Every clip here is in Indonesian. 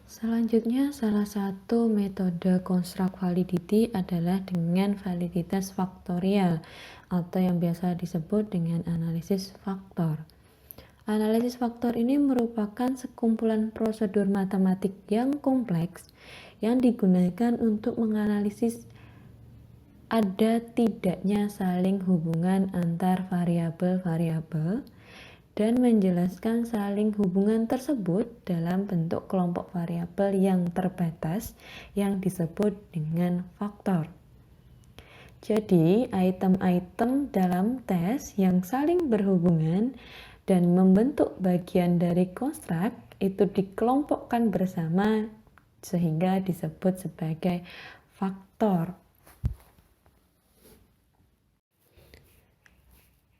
Selanjutnya, salah satu metode construct validity adalah dengan validitas faktorial atau yang biasa disebut dengan analisis faktor. Analisis faktor ini merupakan sekumpulan prosedur matematik yang kompleks yang digunakan untuk menganalisis ada tidaknya saling hubungan antar variabel-variabel dan menjelaskan saling hubungan tersebut dalam bentuk kelompok variabel yang terbatas yang disebut dengan faktor. Jadi, item-item dalam tes yang saling berhubungan dan membentuk bagian dari konstruk itu dikelompokkan bersama sehingga disebut sebagai faktor.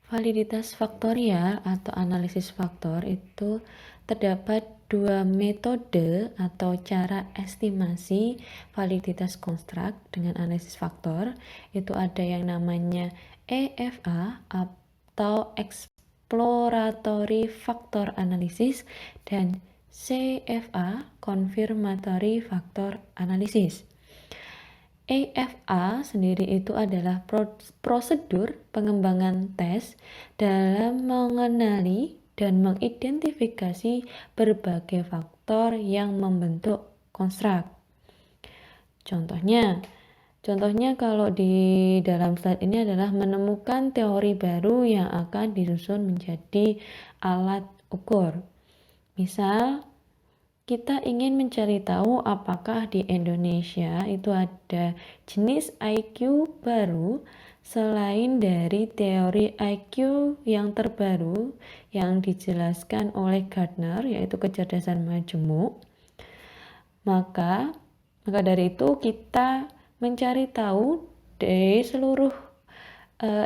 Validitas faktorial atau analisis faktor itu terdapat dua metode atau cara estimasi validitas konstruk dengan analisis faktor. Itu ada yang namanya EFA atau Exploratory Factor Analysis dan CFA Confirmatory Factor Analysis. EFA sendiri itu adalah prosedur pengembangan tes dalam mengenali dan mengidentifikasi berbagai faktor yang membentuk konstruk. Contohnya kalau di dalam slide ini adalah menemukan teori baru yang akan disusun menjadi alat ukur. Misal, kita ingin mencari tahu apakah di Indonesia itu ada jenis IQ baru selain dari teori IQ yang terbaru yang dijelaskan oleh Gardner, yaitu kecerdasan majemuk. Maka dari itu kita mencari tahu di seluruh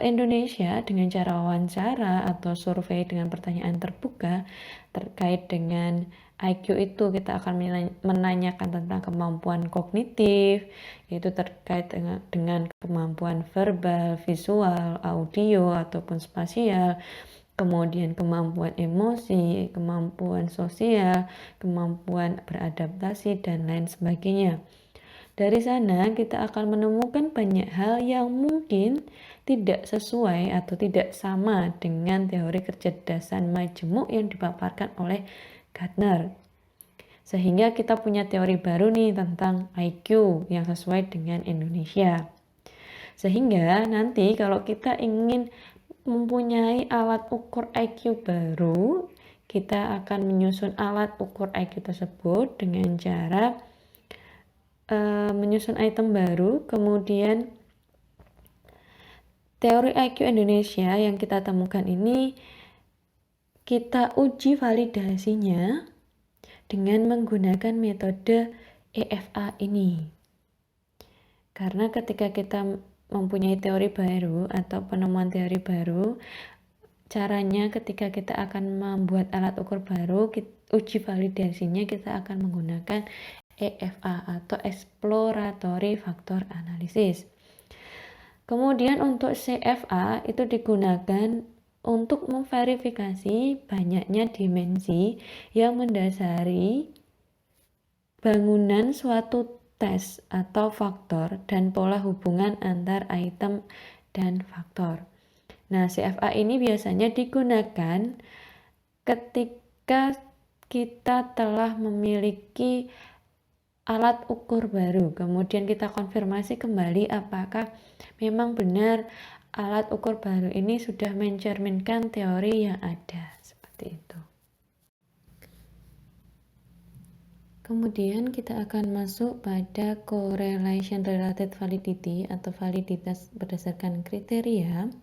Indonesia dengan cara wawancara atau survei dengan pertanyaan terbuka terkait dengan IQ itu. Kita akan menanyakan tentang kemampuan kognitif, yaitu terkait dengan kemampuan verbal, visual, audio, ataupun spasial, kemudian kemampuan emosi, kemampuan sosial, kemampuan beradaptasi, dan lain sebagainya. Dari sana kita akan menemukan banyak hal yang mungkin tidak sesuai atau tidak sama dengan teori kecerdasan majemuk yang dipaparkan oleh Gardner. Sehingga kita punya teori baru nih tentang IQ yang sesuai dengan Indonesia. Sehingga nanti kalau kita ingin mempunyai alat ukur IQ baru, kita akan menyusun alat ukur IQ tersebut dengan cara menyusun item baru, kemudian teori IQ Indonesia yang kita temukan ini kita uji validasinya dengan menggunakan metode EFA ini. Karena ketika kita mempunyai teori baru atau penemuan teori baru, caranya ketika kita akan membuat alat ukur baru, uji validasinya kita akan menggunakan EFA atau Exploratory Factor Analysis. Kemudian untuk CFA itu digunakan untuk memverifikasi banyaknya dimensi yang mendasari bangunan suatu tes atau faktor dan pola hubungan antar item dan faktor. Nah, CFA ini biasanya digunakan ketika kita telah memiliki alat ukur baru, kemudian kita konfirmasi kembali apakah memang benar alat ukur baru ini sudah mencerminkan teori yang ada, seperti itu. Kemudian kita akan masuk pada correlation related validity atau validitas berdasarkan kriteria.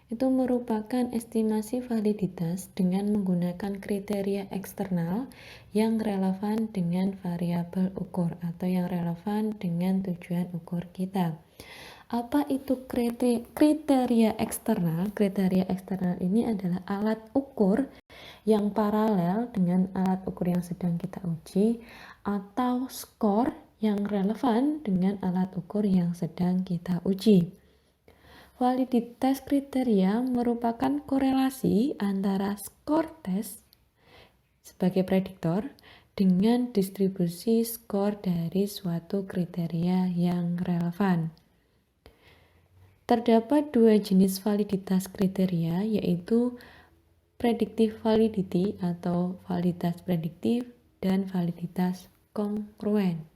Itu merupakan estimasi validitas dengan menggunakan kriteria eksternal yang relevan dengan variabel ukur atau yang relevan dengan tujuan ukur kita. Apa itu kriteria eksternal? Kriteria eksternal ini adalah alat ukur yang paralel dengan alat ukur yang sedang kita uji atau skor yang relevan dengan alat ukur yang sedang kita uji. Validitas kriteria merupakan korelasi antara skor tes sebagai prediktor dengan distribusi skor dari suatu kriteria yang relevan. Terdapat dua jenis validitas kriteria, yaitu predictive validity atau validitas prediktif dan validitas kongruen.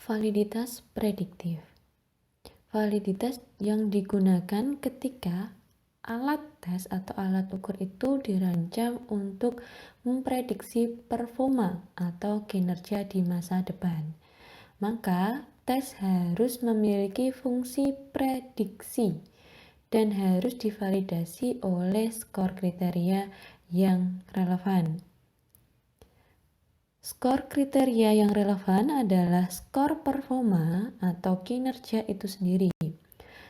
Validitas prediktif. Validitas yang digunakan ketika alat tes atau alat ukur itu dirancang untuk memprediksi performa atau kinerja di masa depan. Maka, tes harus memiliki fungsi prediksi dan harus divalidasi oleh skor kriteria yang relevan. Skor kriteria yang relevan adalah skor performa atau kinerja itu sendiri,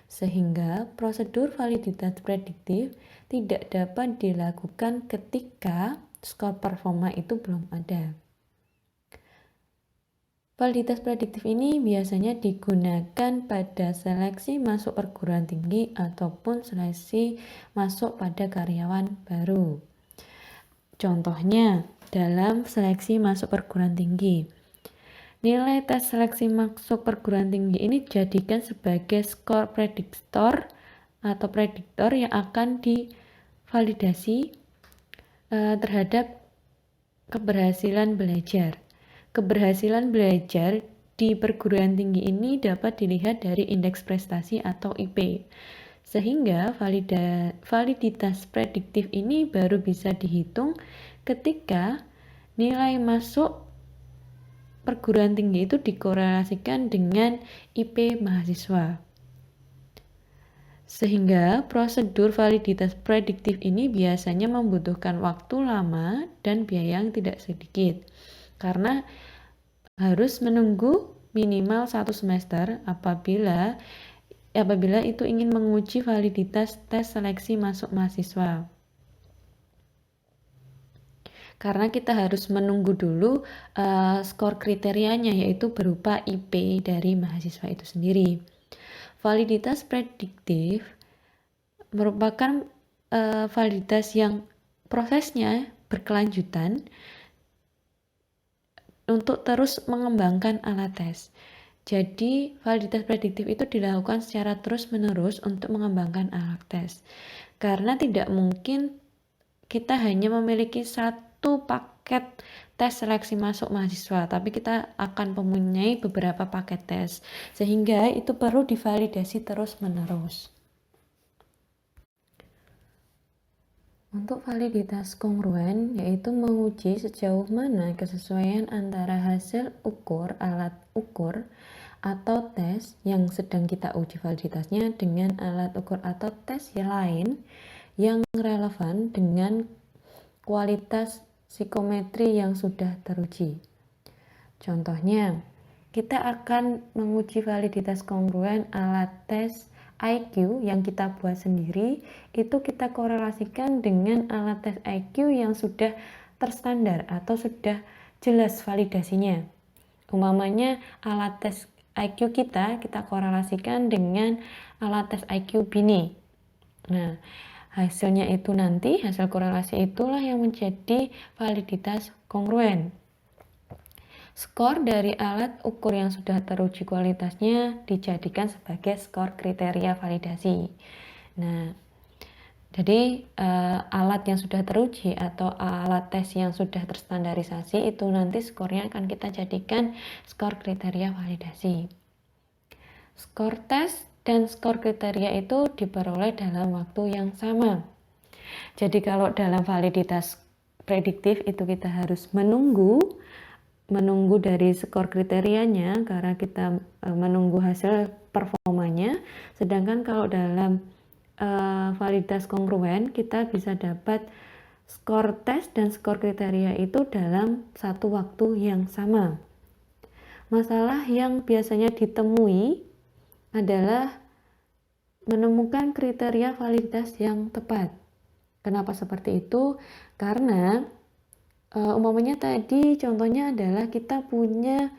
sehingga prosedur validitas prediktif tidak dapat dilakukan ketika skor performa itu belum ada. Validitas prediktif ini biasanya digunakan pada seleksi masuk perguruan tinggi ataupun seleksi masuk pada karyawan baru. Contohnya, dalam seleksi masuk perguruan tinggi, nilai tes seleksi masuk perguruan tinggi ini dijadikan sebagai skor prediktor atau prediktor yang akan divalidasi terhadap keberhasilan belajar. Keberhasilan belajar di perguruan tinggi ini dapat dilihat dari indeks prestasi atau IP. Sehingga validitas prediktif ini baru bisa dihitung ketika nilai masuk perguruan tinggi itu dikorelasikan dengan IP mahasiswa. Sehingga prosedur validitas prediktif ini biasanya membutuhkan waktu lama dan biaya yang tidak sedikit, karena harus menunggu minimal 1 semester apabila itu ingin menguji validitas tes seleksi masuk mahasiswa. Karena kita harus menunggu dulu skor kriterianya, yaitu berupa IP dari mahasiswa itu sendiri. Validitas prediktif merupakan validitas yang prosesnya berkelanjutan untuk terus mengembangkan alat tes. Jadi, validitas prediktif itu dilakukan secara terus-menerus untuk mengembangkan alat tes. Karena tidak mungkin kita hanya memiliki satu paket tes seleksi masuk mahasiswa, tapi kita akan mempunyai beberapa paket tes, sehingga itu perlu divalidasi terus-menerus. Untuk validitas kongruen, yaitu menguji sejauh mana kesesuaian antara hasil ukur alat ukur atau tes yang sedang kita uji validitasnya dengan alat ukur atau tes yang lain yang relevan dengan kualitas psikometri yang sudah teruji. Contohnya, kita akan menguji validitas kongruen alat tes IQ yang kita buat sendiri, itu kita korelasikan dengan alat tes IQ yang sudah terstandar atau sudah jelas validasinya. Umpamanya alat tes IQ kita korelasikan dengan alat tes IQ BINI. Nah, hasilnya itu nanti, hasil korelasi itulah yang menjadi validitas kongruen. Skor dari alat ukur yang sudah teruji kualitasnya dijadikan sebagai skor kriteria validasi. Nah, jadi alat yang sudah teruji atau alat tes yang sudah terstandarisasi itu nanti skornya akan kita jadikan skor kriteria validasi. Skor tes dan skor kriteria itu diperoleh dalam waktu yang sama. Jadi kalau dalam validitas prediktif itu kita harus menunggu dari skor kriterianya karena kita menunggu hasil performanya, sedangkan kalau dalam validitas kongruen kita bisa dapat skor tes dan skor kriteria itu dalam satu waktu yang sama. Masalah yang biasanya ditemui adalah menemukan kriteria validitas yang tepat. Kenapa seperti itu? Karena umpamanya tadi contohnya adalah kita punya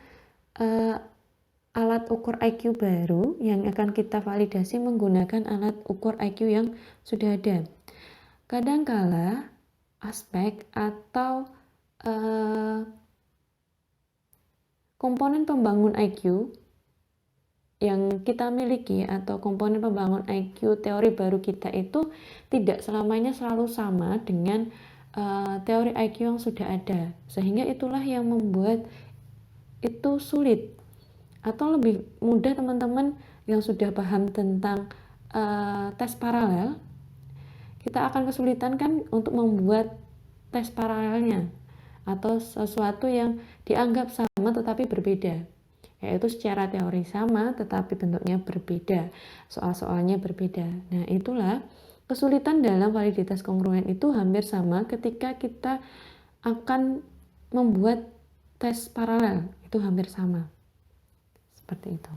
alat ukur IQ baru yang akan kita validasi menggunakan alat ukur IQ yang sudah ada. Kadangkala aspek atau komponen pembangun IQ yang kita miliki atau komponen pembangun IQ teori baru kita itu tidak selamanya selalu sama dengan teori IQ yang sudah ada, sehingga itulah yang membuat itu sulit. Atau lebih mudah teman-teman yang sudah paham tentang tes paralel, kita akan kesulitan kan untuk membuat tes paralelnya atau sesuatu yang dianggap sama tetapi berbeda, yaitu secara teori sama tetapi bentuknya berbeda, soal-soalnya berbeda. Nah, itulah kesulitan dalam validitas kongruen itu hampir sama ketika kita akan membuat tes paralel, itu hampir sama. Seperti itu.